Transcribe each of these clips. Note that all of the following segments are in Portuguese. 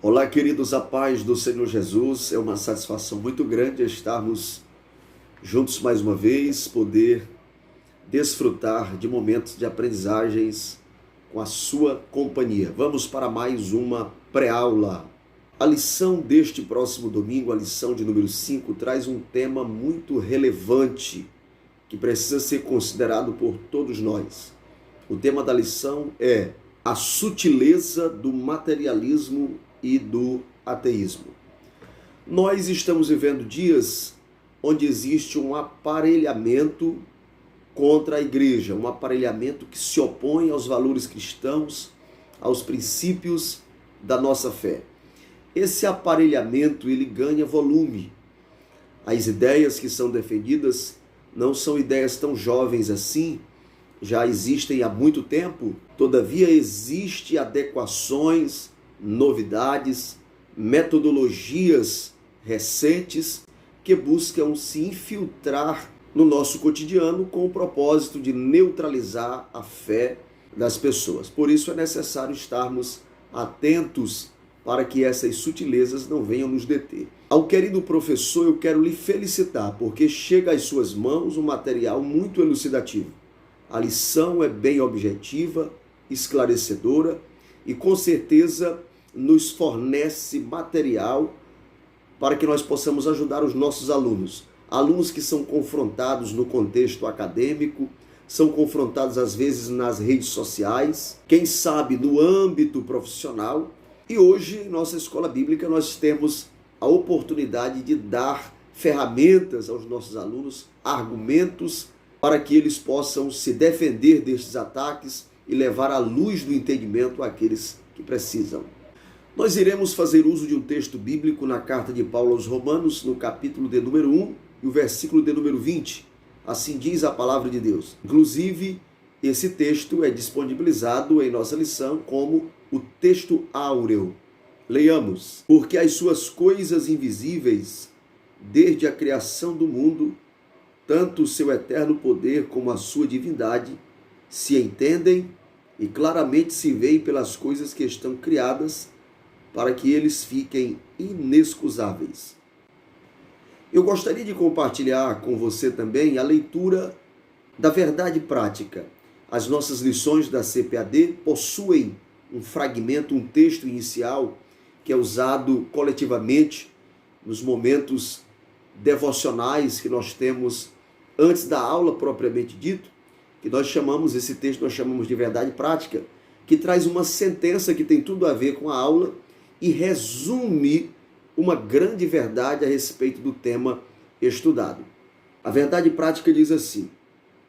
Olá, queridos, a paz do Senhor Jesus. É uma satisfação muito grande estarmos juntos mais uma vez, poder desfrutar de momentos de aprendizagens com a sua companhia. Vamos para mais uma pré-aula. A lição deste próximo domingo, a lição de número 5, traz um tema muito relevante que precisa ser considerado por todos nós. O tema da lição é a sutileza do materialismo e do ateísmo. Nós estamos vivendo dias onde existe um aparelhamento contra a igreja, um aparelhamento que se opõe aos valores cristãos, aos princípios da nossa fé. Esse aparelhamento, ele ganha volume. As ideias que são defendidas não são ideias tão jovens assim, já existem há muito tempo, todavia existem adequações, novidades, metodologias recentes que buscam se infiltrar no nosso cotidiano com o propósito de neutralizar a fé das pessoas. Por isso é necessário estarmos atentos para que essas sutilezas não venham nos deter. Ao querido professor, eu quero lhe felicitar, porque chega às suas mãos um material muito elucidativo. A lição é bem objetiva, esclarecedora e com certeza nos fornece material para que nós possamos ajudar os nossos alunos. Alunos que são confrontados no contexto acadêmico, são confrontados às vezes nas redes sociais, quem sabe no âmbito profissional. E hoje, em nossa escola bíblica, nós temos a oportunidade de dar ferramentas aos nossos alunos, argumentos para que eles possam se defender destes ataques e levar a luz do entendimento àqueles que precisam. Nós iremos fazer uso de um texto bíblico na carta de Paulo aos Romanos, no capítulo de número 1 e o versículo de número 20. Assim diz a palavra de Deus. Inclusive, esse texto é disponibilizado em nossa lição como o texto áureo. Leiamos. Porque as suas coisas invisíveis, desde a criação do mundo, tanto o seu eterno poder como a sua divindade, se entendem e claramente se veem pelas coisas que estão criadas, para que eles fiquem inexcusáveis. Eu gostaria de compartilhar com você também a leitura da verdade prática. As nossas lições da CPAD possuem um fragmento, um texto inicial que é usado coletivamente nos momentos devocionais que nós temos antes da aula propriamente dito, que nós chamamos, esse texto nós chamamos de verdade prática, que traz uma sentença que tem tudo a ver com a aula e resume uma grande verdade a respeito do tema estudado. A verdade prática diz assim: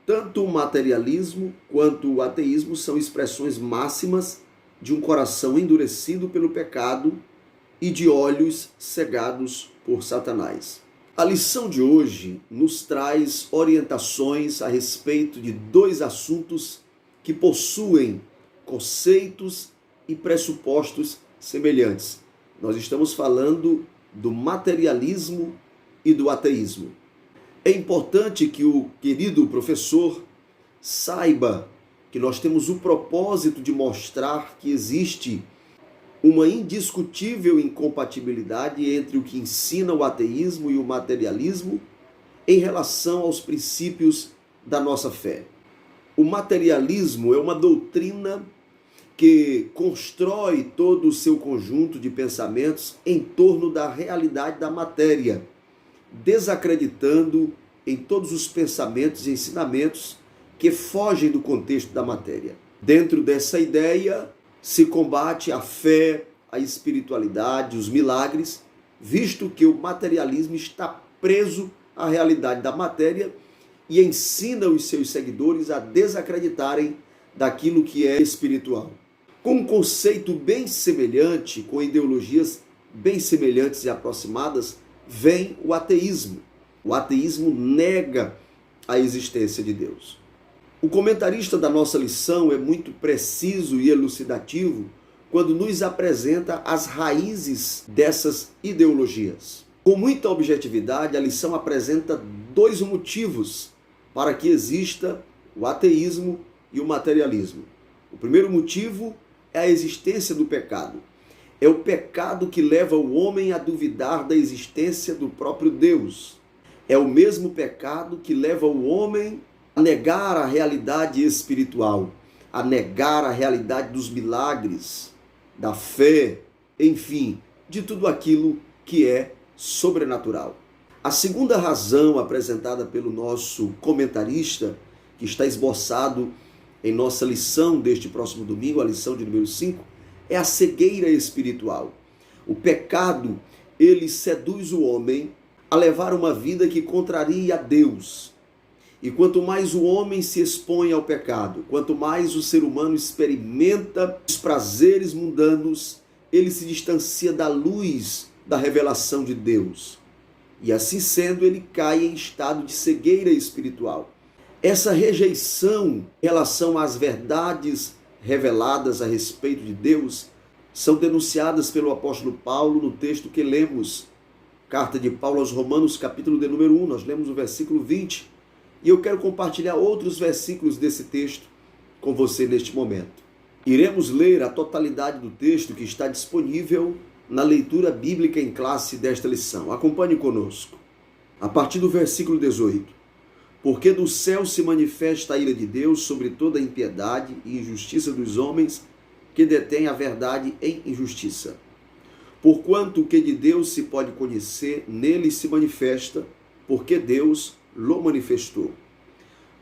tanto o materialismo quanto o ateísmo são expressões máximas de um coração endurecido pelo pecado e de olhos cegados por Satanás. A lição de hoje nos traz orientações a respeito de dois assuntos que possuem conceitos e pressupostos semelhantes. Nós estamos falando do materialismo e do ateísmo. É importante que o querido professor saiba que nós temos o propósito de mostrar que existe uma indiscutível incompatibilidade entre o que ensina o ateísmo e o materialismo em relação aos princípios da nossa fé. O materialismo é uma doutrina que constrói todo o seu conjunto de pensamentos em torno da realidade da matéria, desacreditando em todos os pensamentos e ensinamentos que fogem do contexto da matéria. Dentro dessa ideia se combate a fé, a espiritualidade, os milagres, visto que o materialismo está preso à realidade da matéria e ensina os seus seguidores a desacreditarem daquilo que é espiritual. Com um conceito bem semelhante, com ideologias bem semelhantes e aproximadas, vem o ateísmo. O ateísmo nega a existência de Deus. O comentarista da nossa lição é muito preciso e elucidativo quando nos apresenta as raízes dessas ideologias. Com muita objetividade, a lição apresenta dois motivos para que exista o ateísmo e o materialismo. O primeiro motivo é a existência do pecado. É o pecado que leva o homem a duvidar da existência do próprio Deus. É o mesmo pecado que leva o homem a negar a realidade espiritual, a negar a realidade dos milagres, da fé, enfim, de tudo aquilo que é sobrenatural. A segunda razão apresentada pelo nosso comentarista, que está esboçado em nossa lição deste próximo domingo, a lição de número 5, é a cegueira espiritual. O pecado, ele seduz o homem a levar uma vida que contraria a Deus. E quanto mais o homem se expõe ao pecado, quanto mais o ser humano experimenta os prazeres mundanos, ele se distancia da luz da revelação de Deus. E assim sendo, ele cai em estado de cegueira espiritual. Essa rejeição em relação às verdades reveladas a respeito de Deus são denunciadas pelo apóstolo Paulo no texto que lemos, carta de Paulo aos Romanos, capítulo de número 1, nós lemos o versículo 20, e eu quero compartilhar outros versículos desse texto com você neste momento. Iremos ler a totalidade do texto que está disponível na leitura bíblica em classe desta lição. Acompanhe conosco. A partir do versículo 18. Porque do céu se manifesta a ira de Deus sobre toda a impiedade e injustiça dos homens que detêm a verdade em injustiça. Porquanto o que de Deus se pode conhecer, nele se manifesta, porque Deus lo manifestou.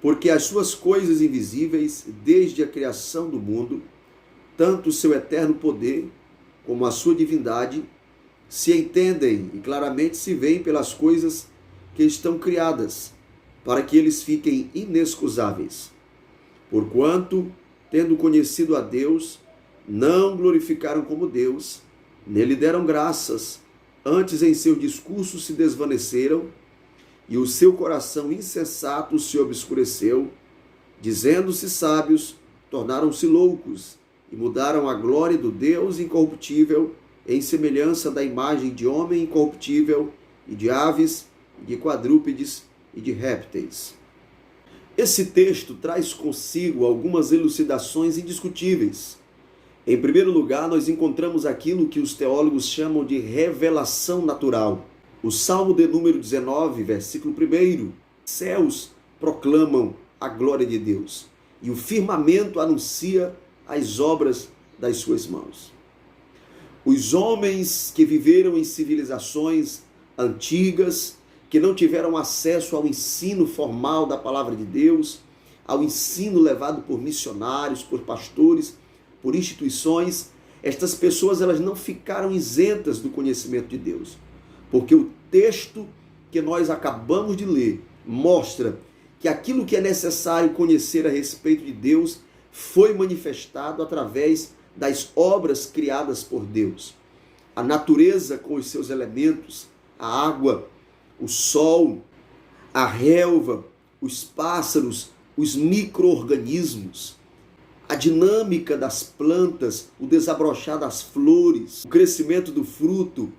Porque as suas coisas invisíveis, desde a criação do mundo, tanto o seu eterno poder como a sua divindade, se entendem e claramente se veem pelas coisas que estão criadas, para que eles fiquem inexcusáveis. Porquanto, tendo conhecido a Deus, não glorificaram como Deus, nele deram graças, antes em seu discurso se desvaneceram, e o seu coração insensato se obscureceu, dizendo-se sábios, tornaram-se loucos, e mudaram a glória do Deus incorruptível em semelhança da imagem de homem incorruptível, e de aves, e de quadrúpedes, e de répteis. Esse texto traz consigo algumas elucidações indiscutíveis. Em primeiro lugar, nós encontramos aquilo que os teólogos chamam de revelação natural. O Salmo de número 19, versículo 1, céus proclamam a glória de Deus, e o firmamento anuncia as obras das suas mãos. Os homens que viveram em civilizações antigas, que não tiveram acesso ao ensino formal da palavra de Deus, ao ensino levado por missionários, por pastores, por instituições, estas pessoas elas não ficaram isentas do conhecimento de Deus. Porque o texto que nós acabamos de ler mostra que aquilo que é necessário conhecer a respeito de Deus foi manifestado através das obras criadas por Deus. A natureza com os seus elementos, a água, o sol, a relva, os pássaros, os micro-organismos, a dinâmica das plantas, o desabrochar das flores, o crescimento do fruto,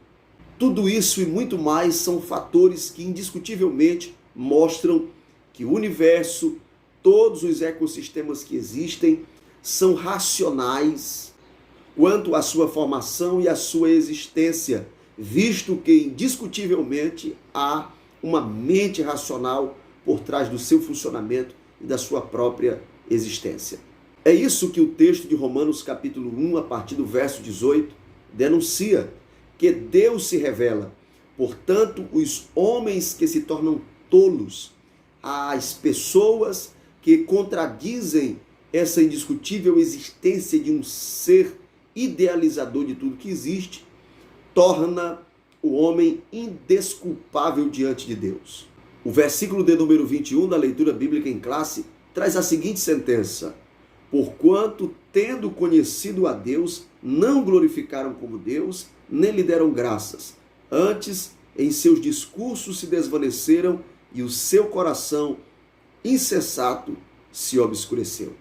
tudo isso e muito mais são fatores que indiscutivelmente mostram que o universo, todos os ecossistemas que existem, são racionais quanto à sua formação e à sua existência, visto que indiscutivelmente há uma mente racional por trás do seu funcionamento e da sua própria existência. É isso que o texto de Romanos capítulo 1, a partir do verso 18, denuncia, que Deus se revela. Portanto, os homens que se tornam tolos, as pessoas que contradizem essa indiscutível existência de um ser idealizador de tudo que existe, torna o homem indesculpável diante de Deus. O versículo de número 21 da leitura bíblica em classe traz a seguinte sentença: porquanto, tendo conhecido a Deus, não glorificaram como Deus, nem lhe deram graças. Antes, em seus discursos se desvaneceram e o seu coração insensato se obscureceu.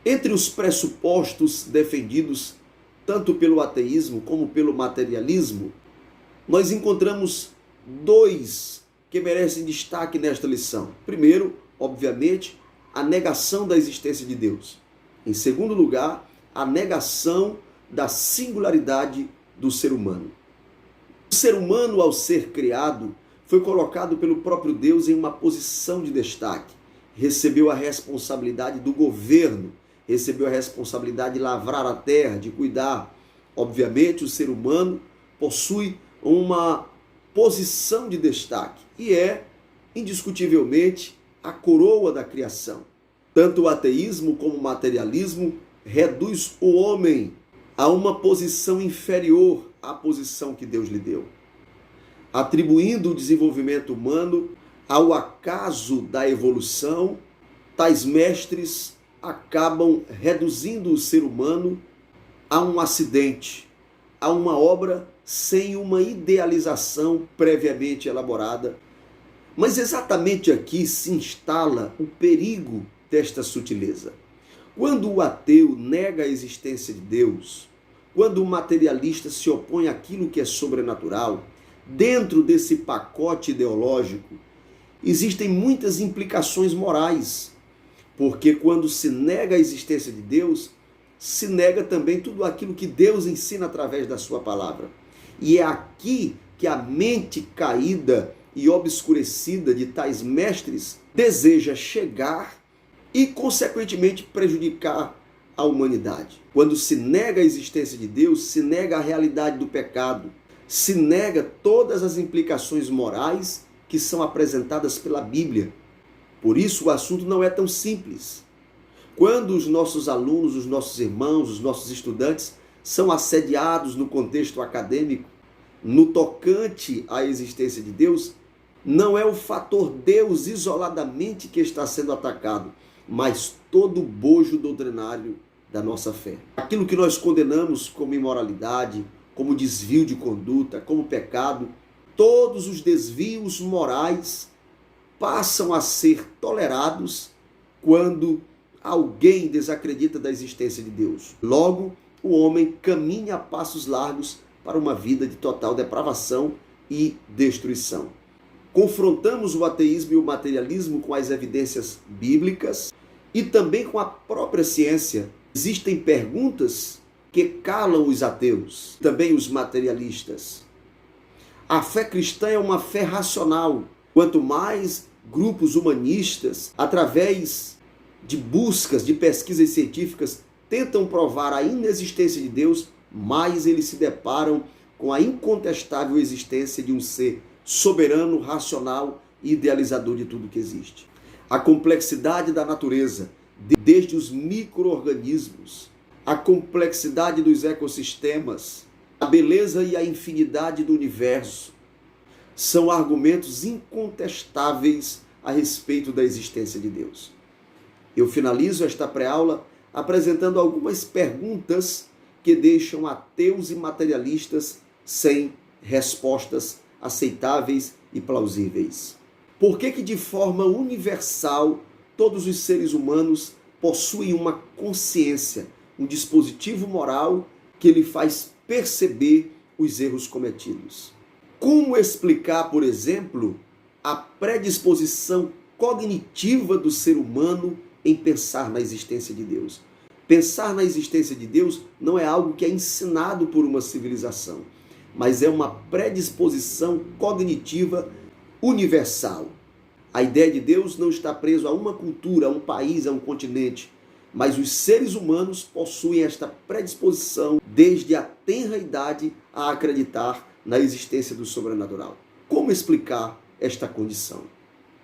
Entre os pressupostos defendidos tanto pelo ateísmo como pelo materialismo, nós encontramos dois que merecem destaque nesta lição. Primeiro, obviamente, a negação da existência de Deus. Em segundo lugar, a negação da singularidade do ser humano. O ser humano, ao ser criado, foi colocado pelo próprio Deus em uma posição de destaque. Recebeu a responsabilidade do governo, recebeu a responsabilidade de lavrar a terra, de cuidar. Obviamente, o ser humano possui uma posição de destaque e é, indiscutivelmente, a coroa da criação. Tanto o ateísmo como o materialismo reduz o homem a uma posição inferior à posição que Deus lhe deu, atribuindo o desenvolvimento humano ao acaso da evolução. Tais mestres acabam reduzindo o ser humano a um acidente, a uma obra sem uma idealização previamente elaborada. Mas exatamente aqui se instala o perigo desta sutileza. Quando o ateu nega a existência de Deus, quando o materialista se opõe àquilo que é sobrenatural, dentro desse pacote ideológico, existem muitas implicações morais, porque quando se nega a existência de Deus, se nega também tudo aquilo que Deus ensina através da sua palavra. E é aqui que a mente caída e obscurecida de tais mestres deseja chegar e, consequentemente, prejudicar a humanidade. Quando se nega a existência de Deus, se nega a realidade do pecado, se nega todas as implicações morais que são apresentadas pela Bíblia. Por isso o assunto não é tão simples. Quando os nossos alunos, os nossos irmãos, os nossos estudantes são assediados no contexto acadêmico, no tocante à existência de Deus, não é o fator Deus isoladamente que está sendo atacado, mas todo o bojo doutrinário da nossa fé. Aquilo que nós condenamos como imoralidade, como desvio de conduta, como pecado, todos os desvios morais passam a ser tolerados quando alguém desacredita da existência de Deus. Logo, o homem caminha a passos largos para uma vida de total depravação e destruição. Confrontamos o ateísmo e o materialismo com as evidências bíblicas e também com a própria ciência. Existem perguntas que calam os ateus, também os materialistas. A fé cristã é uma fé racional. Quanto mais grupos humanistas, através de buscas, de pesquisas científicas, tentam provar a inexistência de Deus, mais eles se deparam com a incontestável existência de um ser soberano, racional e idealizador de tudo que existe. A complexidade da natureza, desde os micro-organismos, a complexidade dos ecossistemas, a beleza e a infinidade do universo, são argumentos incontestáveis a respeito da existência de Deus. Eu finalizo esta pré-aula apresentando algumas perguntas que deixam ateus e materialistas sem respostas aceitáveis e plausíveis. Por que de forma universal todos os seres humanos possuem uma consciência, um dispositivo moral que lhe faz perceber os erros cometidos? Como explicar, por exemplo, a predisposição cognitiva do ser humano em pensar na existência de Deus? Pensar na existência de Deus não é algo que é ensinado por uma civilização, mas é uma predisposição cognitiva universal. A ideia de Deus não está preso a uma cultura, a um país, a um continente, mas os seres humanos possuem esta predisposição desde a tenra idade a acreditar na existência do sobrenatural. Como explicar esta condição?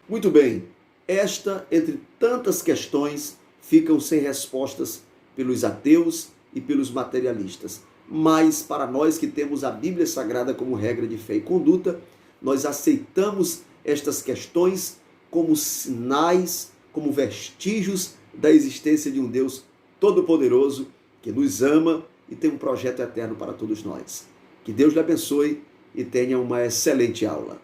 Muito bem, esta, entre tantas questões, ficam sem respostas pelos ateus e pelos materialistas. Mas para nós que temos a Bíblia Sagrada como regra de fé e conduta, nós aceitamos estas questões como sinais, como vestígios da existência de um Deus todo-poderoso que nos ama e tem um projeto eterno para todos nós. Que Deus lhe abençoe e tenha uma excelente aula.